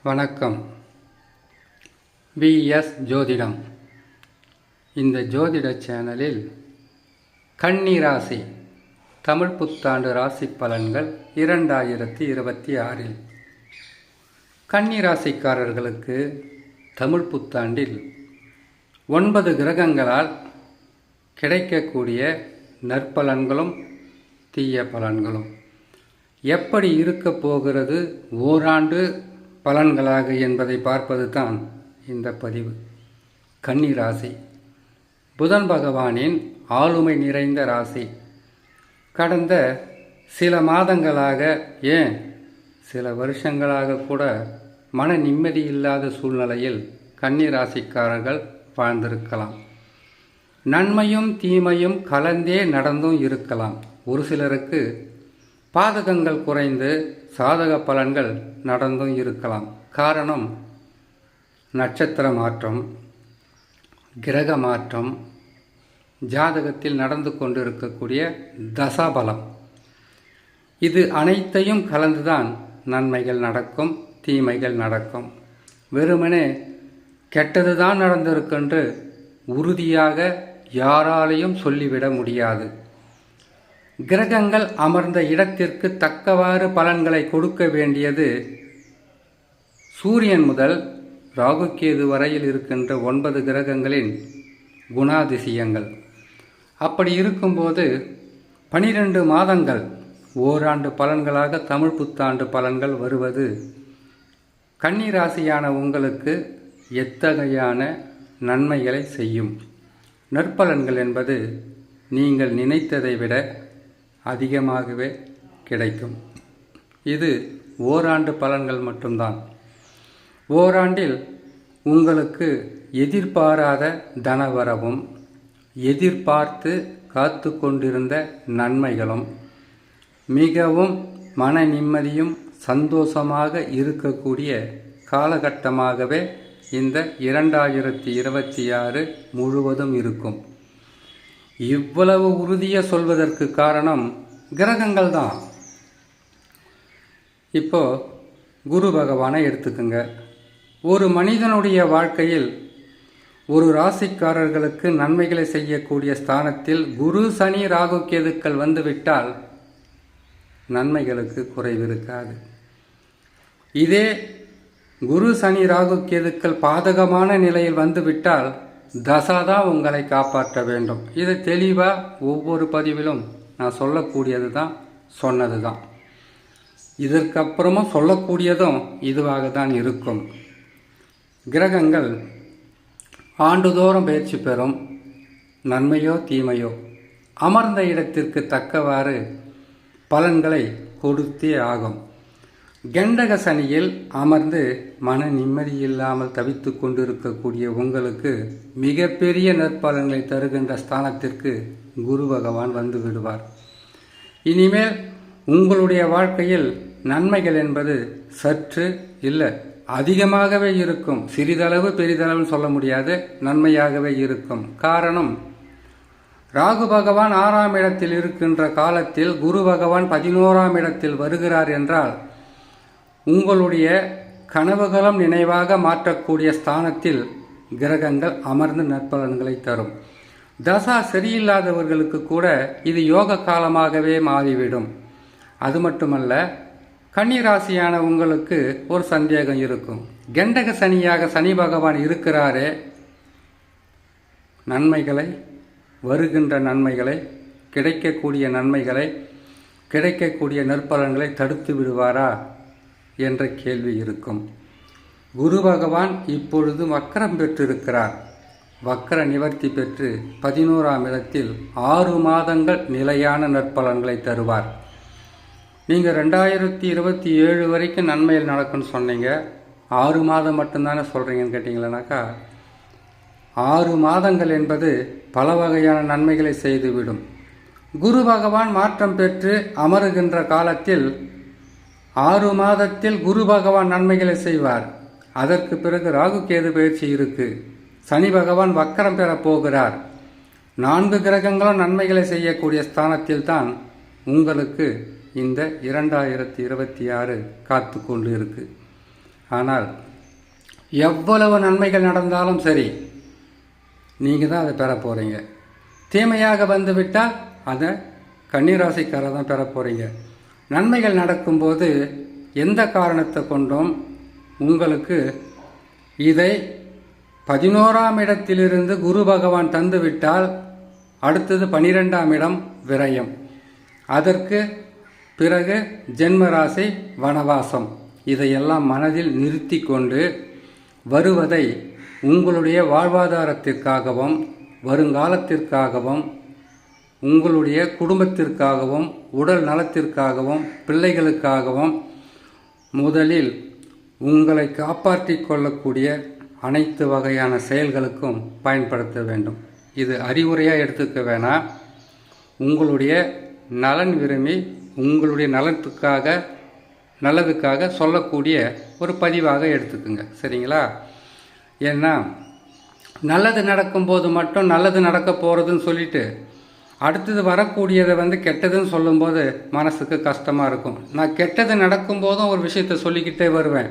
வணக்கம். விஎஸ் ஜோதிடம். இந்த ஜோதிட சேனலில் கன்னி ராசி தமிழ் புத்தாண்டு ராசி பலன்கள் 2026 கன்னி ராசிக்காரர்களுக்கு தமிழ் புத்தாண்டில் 9 கிரகங்களால் கிடைக்கக்கூடிய நற்பலன்களும் தீய பலன்களும் எப்படி இருக்க போகிறது ஓராண்டு பலன்களாக என்பதை பார்ப்பது தான் இந்த பதிவு. கன்னி ராசி புதன் பகவானின் ஆளுமை நிறைந்த ராசி. கடந்த சில மாதங்களாக, ஏன் சில வருஷங்களாக கூட மன நிம்மதி இல்லாத சூழ்நிலையில் கன்னி ராசிக்காரர்கள் வாழ்ந்திருக்கலாம். நன்மையும் தீமையும் கலந்தே நடந்தும் இருக்கலாம். ஒரு சிலருக்கு பாதகங்கள் குறைந்து சாதக பலன்கள் நடந்தும் இருக்கலாம். காரணம் நட்சத்திர மாற்றம், கிரக மாற்றம், ஜாதகத்தில் நடந்து கொண்டிருக்கக்கூடிய தசாபலம், இது அனைத்தையும் கலந்துதான் நன்மைகள் நடக்கும், தீமைகள் நடக்கும். வெறுமனே கெட்டது தான் நடந்திருக்கென்று உறுதியாக யாராலையும் சொல்லிவிட முடியாது. கிரகங்கள் அமர்ந்த இடத்திற்கு தக்கவாறு பலன்களை கொடுக்க வேண்டியது சூரியன் முதல் ராகுகேது வரையில் இருக்கின்ற 9 கிரகங்களின் குணாதிசயங்கள். அப்படி இருக்கும்போது 12 மாதங்கள் ஓராண்டு பலன்களாக தமிழ் புத்தாண்டு பலன்கள் வருவது கன்னி ராசியான உங்களுக்கு எத்தகையான நன்மைகளை செய்யும்? நற்பலன்கள் என்பது நீங்கள் நினைத்ததை விட அதிகமாகவே கிடைக்கும். இது ஓராண்டு பலன்கள் மட்டும்தான். ஓராண்டில் உங்களுக்கு எதிர்பாராத தனவரவும், எதிர்பார்த்து காத்து கொண்டிருந்த நன்மைகளும், மிகவும் மன நிம்மதியும் சந்தோஷமாக இருக்கக்கூடிய காலகட்டமாகவே இந்த 2026 முழுவதும் இருக்கும். இவ்வளவு உறுதியாக சொல்வதற்கு காரணம் கிரகங்கள் தான். இப்போ குரு பகவானை எடுத்துக்குங்க. ஒரு மனிதனுடைய வாழ்க்கையில் ஒரு ராசிக்காரர்களுக்கு நன்மைகளை செய்யக்கூடிய ஸ்தானத்தில் குரு சனி ராகு கேதுக்கள் வந்துவிட்டால் நன்மைகளுக்கு குறைவிருக்காது. இதே குரு சனி ராகு கேதுக்கள் பாதகமான நிலையில் வந்துவிட்டால் தசாதான் உங்களை காப்பாற்ற வேண்டும். இது தெளிவாக ஒவ்வொரு பதிவிலும் நான் சொல்லக்கூடியது தான், சொன்னது தான். இதற்கப்புறமும் சொல்லக்கூடியதும் இதுவாக தான் இருக்கும். கிரகங்கள் ஆண்டுதோறும் பயிற்சி பெறும். நன்மையோ தீமையோ அமர்ந்த இடத்திற்கு தக்கவாறு பலன்களை கொடுத்தே ஆகும். கண்டக சனியில் அமர்ந்து மன நிம்மதி இல்லாமல் தவித்து கொண்டிருக்கக்கூடிய உங்களுக்கு மிகப்பெரிய நற்பலன்களை தருகின்ற ஸ்தானத்திற்கு குரு பகவான் வந்து விடுவார். இனிமேல் உங்களுடைய வாழ்க்கையில் நன்மைகள் என்பது சற்று இல்லை, அதிகமாகவே இருக்கும். சிறிதளவு பெரிதளவு சொல்ல முடியாது, நன்மையாகவே இருக்கும். காரணம், ராகு பகவான் 6ஆம் இடத்தில் இருக்கின்ற காலத்தில் குரு பகவான் 11ஆம் இடத்தில் வருகிறார் என்றால் உங்களுடைய கனவுகளும் நினைவாக மாற்றக்கூடிய ஸ்தானத்தில் கிரகங்கள் அமர்ந்து நற்பலன்களை தரும். தசா சரியில்லாதவர்களுக்கு கூட இது யோக காலமாகவே மாறிவிடும். அது மட்டுமல்ல, கன்னி ராசியான உங்களுக்கு ஒரு சந்தேகம் இருக்கும். கண்டக சனியாக சனி பகவான் இருக்கிறாரே, நன்மைகளை, வருகின்ற நன்மைகளை, கிடைக்கக்கூடிய நன்மைகளை, கிடைக்கக்கூடிய நற்பலன்களை தடுத்து விடுவாரா என்ற கேள்வி இருக்கும். குரு பகவான் இப்பொழுது வக்கரம் பெற்றிருக்கிறார். வக்கர நிவர்த்தி பெற்று 11ஆம் இடத்தில் 6 மாதங்கள் நிலையான நற்பலன்களை தருவார். நீங்கள் 2027 வரைக்கும் நன்மையில் நடக்கும்னு சொன்னீங்க, 6 மாதம் மட்டும்தானே சொல்கிறீங்கன்னு கேட்டிங்களேனாக்கா, 6 மாதங்கள் என்பது பல வகையான நன்மைகளை செய்துவிடும். குரு பகவான் மாற்றம் பெற்று அமருகின்ற காலத்தில் 6 மாதத்தில் குரு பகவான் நன்மைகளை செய்வார். அதற்கு பிறகு ராகு கேது பயிற்சி இருக்கு. சனி பகவான் வக்கரம் பெறப் போகிறார். 4 கிரகங்களும் நன்மைகளை செய்யக்கூடிய ஸ்தானத்தில் தான் உங்களுக்கு இந்த 2026 காத்து கொண்டு இருக்கு. ஆனால் எவ்வளவு நன்மைகள் நடந்தாலும் சரி, நீங்கள் தான் அதை பெற போகிறீங்க. தீமையாக வந்துவிட்டால் அதை கன்னிராசிக்காரர் தான் பெற போகிறீங்க. நன்மைகள் நடக்கும்போது எந்த காரணத்தை கொண்டும் உங்களுக்கு இதை 11ஆம் இடத்திலிருந்து குரு பகவான் தந்துவிட்டால் அடுத்தது 12ஆம் இடம் விரயம். அதற்கு பிறகு ஜென்மராசி வனவாசம். இதையெல்லாம் மனதில் நிறுத்தி கொண்டு வருவதை உங்களுடைய வாழ்வாதாரத்திற்காகவும் வருங்காலத்திற்காகவும் உங்களுடைய குடும்பத்திற்காகவும் உடல் நலத்திற்காகவும் பிள்ளைகளுக்காகவும் முதலில் உங்களை காப்பாற்றி கொள்ளக்கூடிய அனைத்து வகையான செயல்களுக்கும் பயன்படுத்த வேண்டும். இது அறிவுரையாக எடுத்துக்க வேணாம். உங்களுடைய நலன் விரும்பி உங்களுடைய நல்லதுக்காக சொல்லக்கூடிய ஒரு பதிவாக எடுத்துக்குங்க. சரிங்களா? ஏன்னா நல்லது நடக்கும்போது மட்டும் நல்லது நடக்க போகிறதுன்னு சொல்லிட்டு அடுத்தது வரக்கூடியதை கெட்டதுன்னு சொல்லும்போது மனசுக்கு கஷ்டமாக இருக்கும். நான் கெட்டது நடக்கும்போதும் ஒரு விஷயத்தை சொல்லிக்கிட்டே வருவேன்.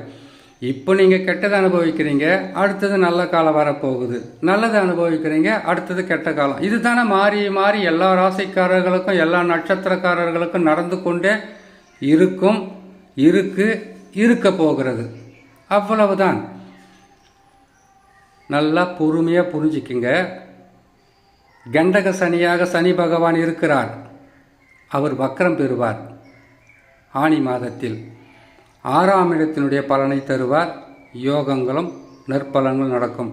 இப்போ நீங்கள் கெட்டதை அனுபவிக்கிறீங்க, அடுத்தது நல்ல காலம் வரப்போகுது. நல்லதை அனுபவிக்கிறீங்க, அடுத்தது கெட்ட காலம். இது தானே மாறி மாறி எல்லா ராசிக்காரர்களுக்கும் எல்லா நட்சத்திரக்காரர்களுக்கும் நடந்து கொண்டே இருக்க போகிறது. அவ்வளவுதான். நல்லா பொறுமையாக புரிஞ்சுக்குங்க. கண்டக சனியாக சனி பகவான் இருக்கிறார். அவர் வக்ரம் பெறுவார். ஆனி மாதத்தில் 6ஆம் இடத்தினுடைய பலனை தருவார். யோகங்களும் நற்பலன்கள் நடக்கும்.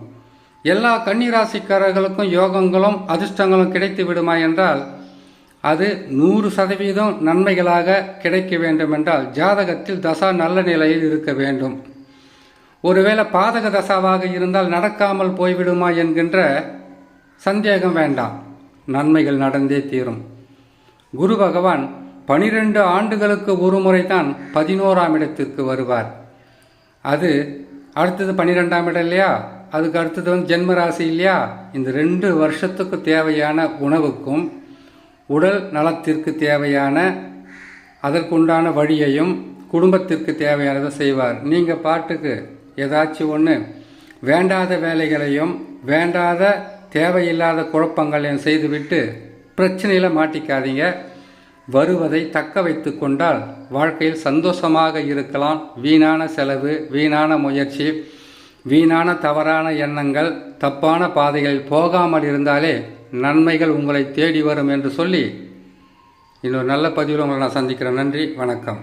எல்லா கன்னிராசிக்காரர்களுக்கும் யோகங்களும் அதிர்ஷ்டங்களும் கிடைத்து விடுமா என்றால் அது 100% நன்மைகளாக கிடைக்க வேண்டும் என்றால் ஜாதகத்தில் தசா நல்ல நிலையில் இருக்க வேண்டும். ஒருவேளை பாதக தசாவாக இருந்தால் நடக்காமல் போய்விடுமா என்கின்ற சந்தேகம் வேண்டாம். நன்மைகள் நடந்தே தீரும். குரு பகவான் 12 ஆண்டுகளுக்கு ஒரு முறை தான் 11ஆம் இடத்திற்கு வருவார். அது அடுத்தது 12ஆம் இடம் இல்லையா? அதுக்கு அடுத்தது ஜென்மராசி இல்லையா? இந்த 2 வருஷத்துக்கு தேவையான உணவுக்கும் உடல் நலத்திற்கு தேவையான அதற்குண்டான வழியையும் குடும்பத்திற்கு தேவையானதை செய்வார். நீங்கள் பாட்டுக்கு ஏதாச்சும் ஒன்று வேண்டாத வேலைகளையும் வேண்டாத தேவையில்லாத குழப்பங்களையும் செய்துவிட்டு பிரச்சனையில் மாட்டிக்காதீங்க. வருவதை தக்க வைத்து கொண்டால் வாழ்க்கையில் சந்தோஷமாக இருக்கலாம். வீணான செலவு, வீணான முயற்சி, வீணான தவறான எண்ணங்கள், தப்பான பாதைகளில் போகாமல் இருந்தாலே நன்மைகள் உங்களை தேடி வரும் என்று சொல்லி இன்னொரு நல்ல பதிவில் உங்களை நான் சந்திக்கிறேன். நன்றி, வணக்கம்.